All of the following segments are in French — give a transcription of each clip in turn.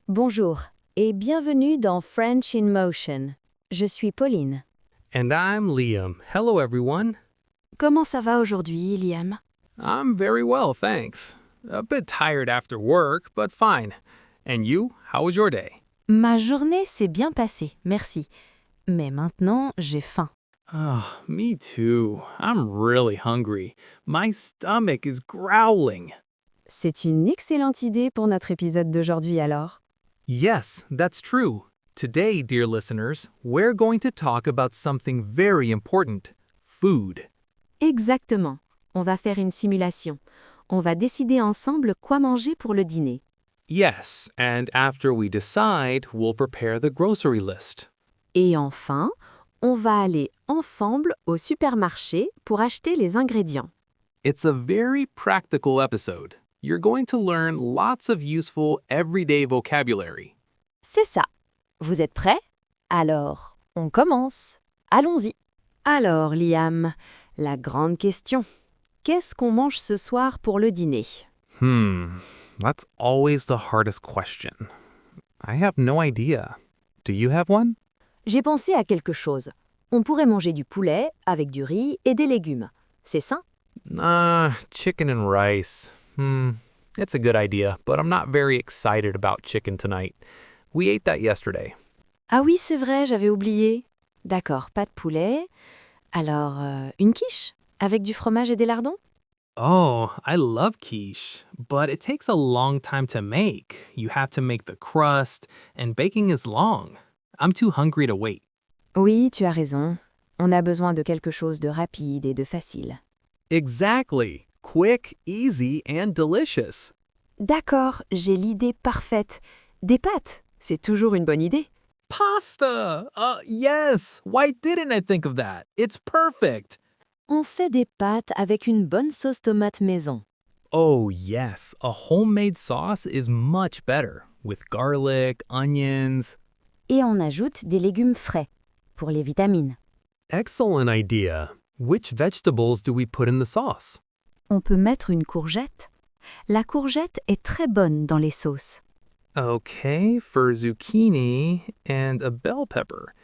Bonjour et bienvenue dans French in Motion. Je suis Pauline. And I'm Liam. Hello, everyone. Comment ça va aujourd'hui, Liam? I'm very well, thanks. A bit tired after work, but fine. And you, how was your day? Ma journée s'est bien passée, merci. Mais maintenant, j'ai faim. Oh, me too. I'm really hungry. My stomach is growling. C'est une excellente idée pour notre épisode d'aujourd'hui alors. Yes, that's true. Today, dear listeners, we're going to talk about something very important: food. Exactement. On va faire une simulation. On va décider ensemble quoi manger pour le dîner. Yes, and after we decide, we'll prepare the grocery list. Et enfin, on va aller ensemble au supermarché pour acheter les ingrédients. It's a very practical episode. You're going to learn lots of useful everyday vocabulary. C'est ça. Vous êtes prêts? Alors, on commence. Allons-y. Alors, Liam, la grande question. Qu'est-ce qu'on mange ce soir pour le dîner? That's always the hardest question. I have no idea. Do you have one? J'ai pensé à quelque chose. On pourrait manger du poulet avec du riz et des légumes. C'est sain? Chicken and rice. It's a good idea, but I'm not very excited about chicken tonight. We ate that yesterday. Ah oui, c'est vrai, j'avais oublié. D'accord, pas de poulet. Alors, une quiche? Avec du fromage et des lardons? Oh, I love quiche, but it takes a long time to make. You have to make the crust, and baking is long. I'm too hungry to wait. Oui, tu as raison. On a besoin de quelque chose de rapide et de facile. Exactly. Quick, easy, and delicious. D'accord, j'ai l'idée parfaite. Des pâtes, c'est toujours une bonne idée. Pasta! Yes! Why didn't I think of that? It's perfect! On fait des pâtes avec une bonne sauce tomate maison. Oh, yes. A homemade sauce is much better, with garlic, onions. Et on ajoute des légumes frais, pour les vitamines. Excellent idea. Which vegetables do we put in the sauce? On peut mettre une courgette. La courgette est très bonne dans les sauces. Okay, for zucchini and a bell pepper.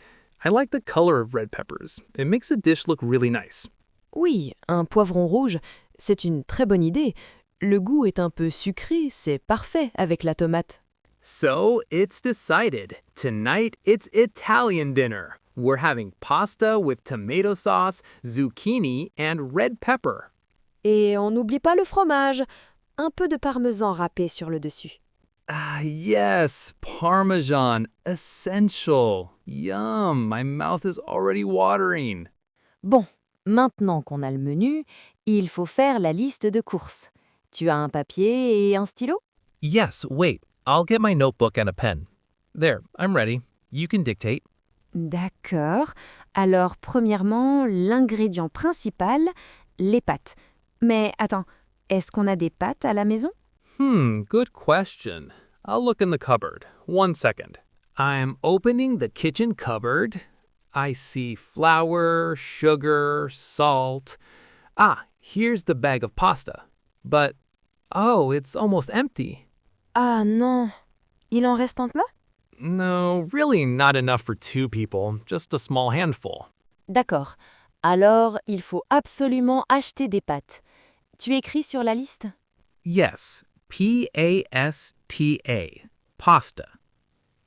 I like the color of red peppers. It makes the dish look really nice. Oui, un poivron rouge, c'est une très bonne idée. Le goût est un peu sucré, c'est parfait avec la tomate. So, it's decided. Tonight, it's Italian dinner. We're having pasta with tomato sauce, zucchini, and red pepper. Et on n'oublie pas le fromage. Un peu de parmesan râpé sur le dessus. Ah, yes, Parmesan, essential. Yum, my mouth is already watering. Bon, maintenant qu'on a le menu, il faut faire la liste de courses. Tu as un papier et un stylo? Yes, wait, I'll get my notebook and a pen. There, I'm ready. You can dictate. D'accord. Alors, premièrement, l'ingrédient principal, les pâtes. Mais attends, est-ce qu'on a des pâtes à la maison? Good question. I'll look in the cupboard. 1 second. I'm opening the kitchen cupboard. I see flour, sugar, salt. Ah, here's the bag of pasta. But, oh, it's almost empty. Ah non, il en reste un plat? No, really not enough for 2 people, just a small handful. D'accord. Alors, il faut absolument acheter des pâtes. Tu écris sur la liste? Yes, P-A-S-T-A, pasta.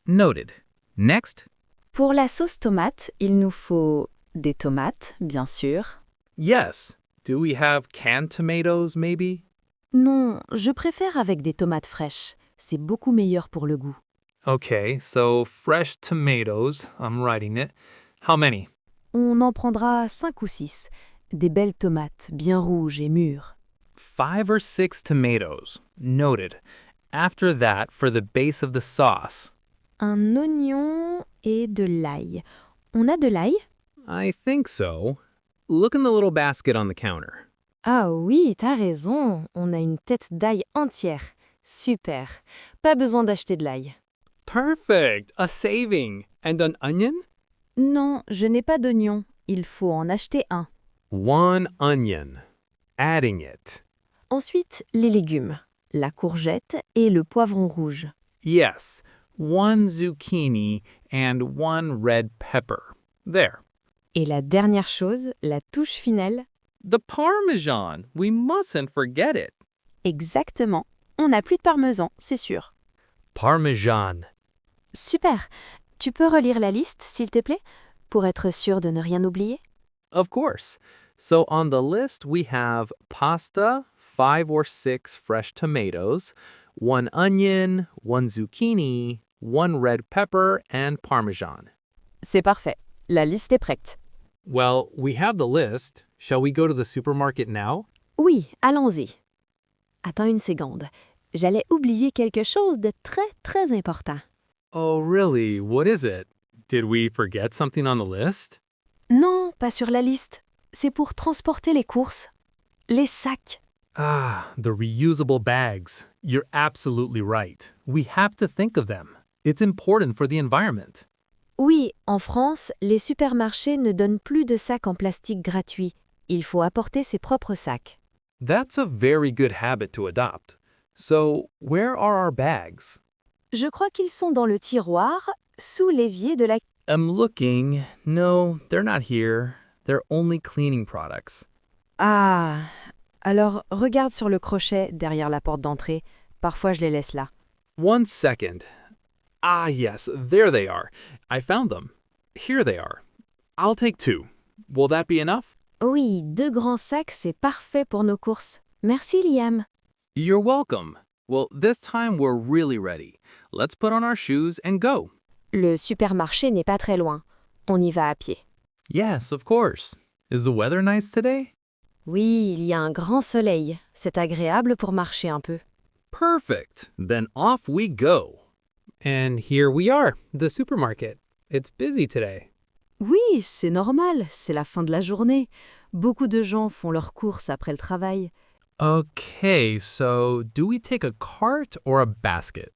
Noted. Next. Pour la sauce tomate, il nous faut des tomates, bien sûr. Yes. Do we have canned tomatoes, maybe? Non, je préfère avec des tomates fraîches. C'est beaucoup meilleur pour le goût. Okay, so fresh tomatoes. I'm writing it. How many? On en prendra 5 ou 6. Des belles tomates, bien rouges et mûres. 5 or 6 tomatoes. Noted. After that, for the base of the sauce. Un oignon et de l'ail. On a de l'ail? I think so. Look in the little basket on the counter. Ah oui, t'as raison. On a une tête d'ail entière. Super. Pas besoin d'acheter de l'ail. Perfect! A saving! And an onion? Non, je n'ai pas d'oignon. Il faut en acheter un. 1 onion. Adding it. Ensuite, les légumes. La courgette et le poivron rouge. Yes, 1 zucchini, and 1 red pepper. There. Et la dernière chose, la touche finale. The Parmesan! We mustn't forget it. Exactement. On n'a plus de parmesan, c'est sûr. Parmesan. Super. Tu peux relire la liste, s'il te plaît, pour être sûr de ne rien oublier? Of course. So on the list we have pasta, 5 or 6 fresh tomatoes, 1 onion, 1 zucchini, 1 red pepper, and Parmesan. C'est parfait. La liste est prête. Well, we have the list. Shall we go to the supermarket now? Oui, allons-y. Attends une seconde. J'allais oublier quelque chose de très, très important. Oh, really? What is it? Did we forget something on the list? Non, pas sur la liste. C'est pour transporter les courses. Les sacs. Ah, the reusable bags. You're absolutely right. We have to think of them. It's important for the environment. Oui, en France, les supermarchés ne donnent plus de sacs en plastique gratuits. Il faut apporter ses propres sacs. That's a very good habit to adopt. So, where are our bags? Je crois qu'ils sont dans le tiroir, sous l'évier de la... I'm looking. No, they're not here. They're only cleaning products. Ah, alors regarde sur le crochet derrière la porte d'entrée. Parfois je les laisse là. 1 second. Ah, yes, there they are. I found them. Here they are. I'll take 2. Will that be enough? Oui, 2 grands sacs, c'est parfait pour nos courses. Merci Liam. You're welcome. Well, this time we're really ready. Let's put on our shoes and go. Le supermarché n'est pas très loin. On y va à pied. Yes, of course. Is the weather nice today? Oui, il y a un grand soleil. C'est agréable pour marcher un peu. Perfect. Then off we go. And here we are, the supermarket. It's busy today. Oui, c'est normal, c'est la fin de la journée. Beaucoup de gens font leurs courses après le travail. Okay, so do we take a cart or a basket?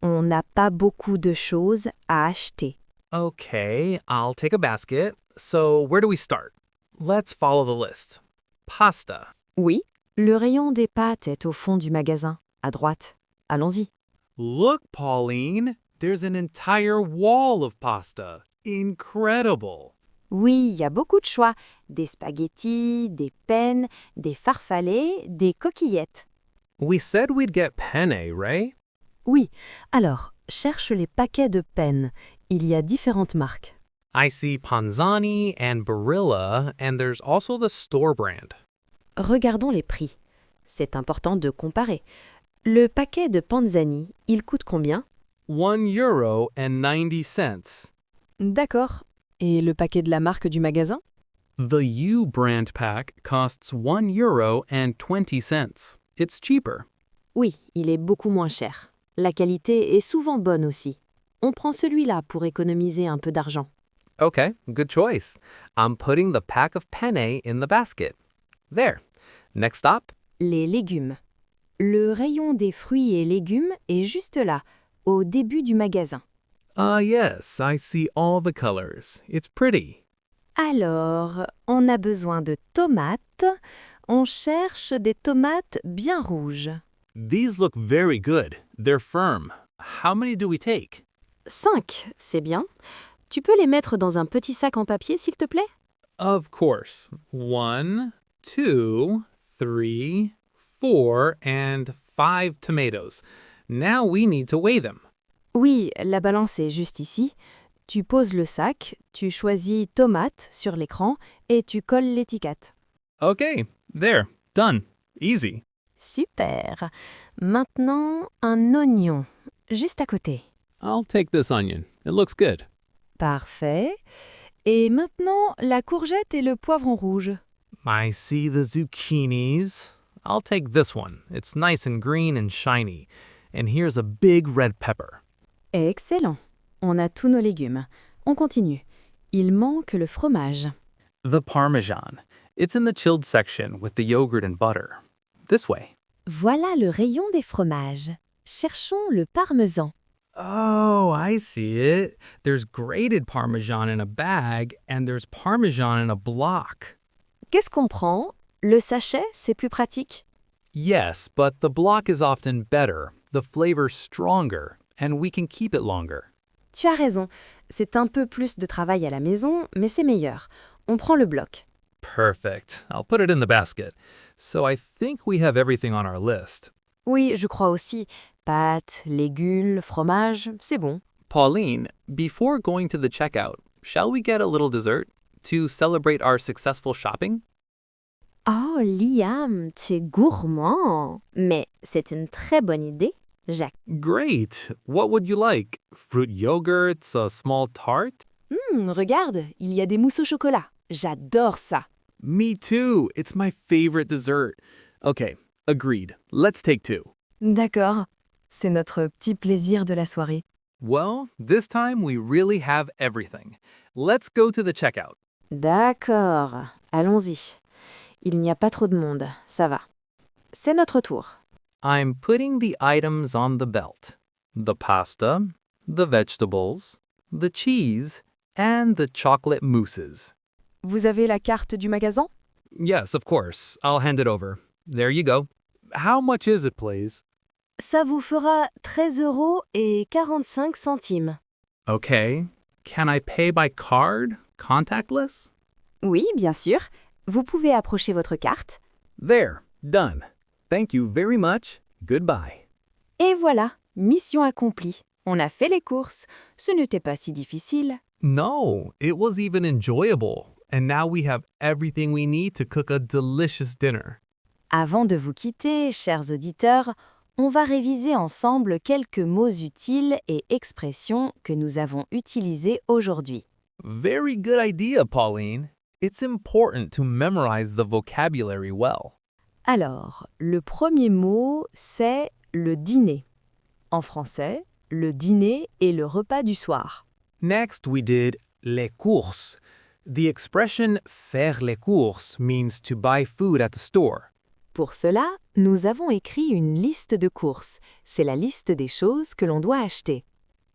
On n'a pas beaucoup de choses à acheter. Okay, I'll take a basket. So where do we start? Let's follow the list. Pasta. Oui, le rayon des pâtes est au fond du magasin, à droite. Allons-y. Look, Pauline, there's an entire wall of pasta. Incredible. Oui, il y a beaucoup de choix. Des spaghettis, des penne, des farfalets, des coquillettes. We said we'd get penne, right? Oui, alors, cherche les paquets de penne. Il y a différentes marques. I see Panzani and Barilla, and there's also the store brand. Regardons les prix. C'est important de comparer. Le paquet de Panzani, il coûte combien? €1.90. D'accord. Et le paquet de la marque du magasin? The U brand pack costs €1.20. It's cheaper. Oui, il est beaucoup moins cher. La qualité est souvent bonne aussi. On prend celui-là pour économiser un peu d'argent. Okay, good choice. I'm putting the pack of penne in the basket. There. Next stop. Les légumes. Le rayon des fruits et légumes est juste là, au début du magasin. Ah, yes, I see all the colors. It's pretty. Alors, on a besoin de tomates. On cherche des tomates bien rouges. These look very good. They're firm. How many do we take? 5, c'est bien. Tu peux les mettre dans un petit sac en papier, s'il te plaît? Of course. 1, 2, 3, 4, and 5 tomatoes. Now we need to weigh them. Oui, la balance est juste ici. Tu poses le sac, tu choisis tomate sur l'écran et tu colles l'étiquette. Okay, there. Done. Easy. Super. Maintenant, un oignon, juste à côté. I'll take this onion. It looks good. Parfait. Et maintenant, la courgette et le poivron rouge. I see the zucchinis. I'll take this one. It's nice and green and shiny. And here's a big red pepper. Excellent. On a tous nos légumes. On continue. Il manque le fromage. The Parmesan. It's in the chilled section with the yogurt and butter. This way. Voilà le rayon des fromages. Cherchons le parmesan. Oh, I see it. There's grated Parmesan in a bag, and there's Parmesan in a block. Qu'est-ce qu'on prend? Le sachet, c'est plus pratique. Yes, but the block is often better. The flavor's stronger. and we can keep it longer. Tu as raison, c'est un peu plus de travail à la maison, mais c'est meilleur. On prend le bloc. Perfect. I'll put it in the basket. So I think we have everything on our list. Oui, je crois aussi. Pâtes, légumes, fromage, c'est bon. Pauline, before going to the checkout, shall we get a little dessert to celebrate our successful shopping? Oh, Liam, tu es gourmand. Mais c'est une très bonne idée, Jacques. Great. What would you like? Fruit yogurts, a small tart? Regarde, il y a des mousses au chocolat. J'adore ça. Me too. It's my favorite dessert. Okay, agreed. Let's take two. D'accord. C'est notre petit plaisir de la soirée. Well, this time we really have everything. Let's go to the checkout. D'accord. Allons-y. Il n'y a pas trop de monde, ça va. C'est notre tour. I'm putting the items on the belt. The pasta, the vegetables, the cheese, and the chocolate mousses. Vous avez la carte du magasin? Yes, of course. I'll hand it over. There you go. How much is it, please? Ça vous fera 13,45 €. Okay. Can I pay by card? Contactless? Oui, bien sûr. Vous pouvez approcher votre carte. There. Done. Thank you very much. Goodbye. Et voilà, mission accomplie. On a fait les courses. Ce n'était pas si difficile. No, it was even enjoyable. And now we have everything we need to cook a delicious dinner. Avant de vous quitter, chers auditeurs, on va réviser ensemble quelques mots utiles et expressions que nous avons utilisés aujourd'hui. Very good idea, Pauline. It's important to memorize the vocabulary well. Alors, le premier mot, c'est le dîner. En français, le dîner est le repas du soir. Next, we did les courses. The expression faire les courses means to buy food at the store. Pour cela, nous avons écrit une liste de courses. C'est la liste des choses que l'on doit acheter.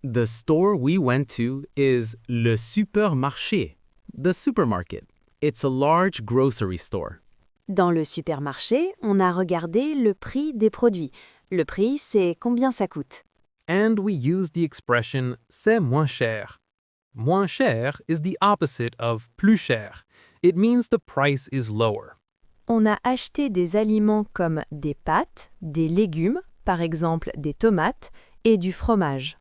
The store we went to is le supermarché, the supermarket. It's a large grocery store. Dans le supermarché, on a regardé le prix des produits. Le prix, c'est combien ça coûte. And we used the expression c'est moins cher. Moins cher is the opposite of plus cher. It means the price is lower. On a acheté des aliments comme des pâtes, des légumes, par exemple des tomates, et du fromage.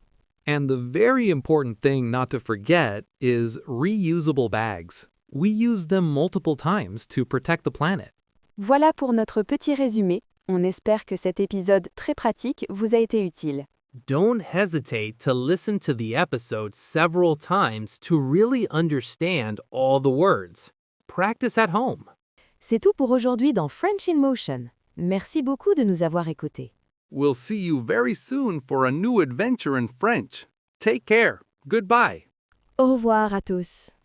And the very important thing not to forget is reusable bags. We use them multiple times to protect the planet. Voilà pour notre petit résumé. On espère que cet épisode très pratique vous a été utile. Don't hesitate to listen to the episode several times to really understand all the words. Practice at home. C'est tout pour aujourd'hui dans French in Motion. Merci beaucoup de nous avoir écoutés. We'll see you very soon for a new adventure in French. Take care. Goodbye. Au revoir à tous.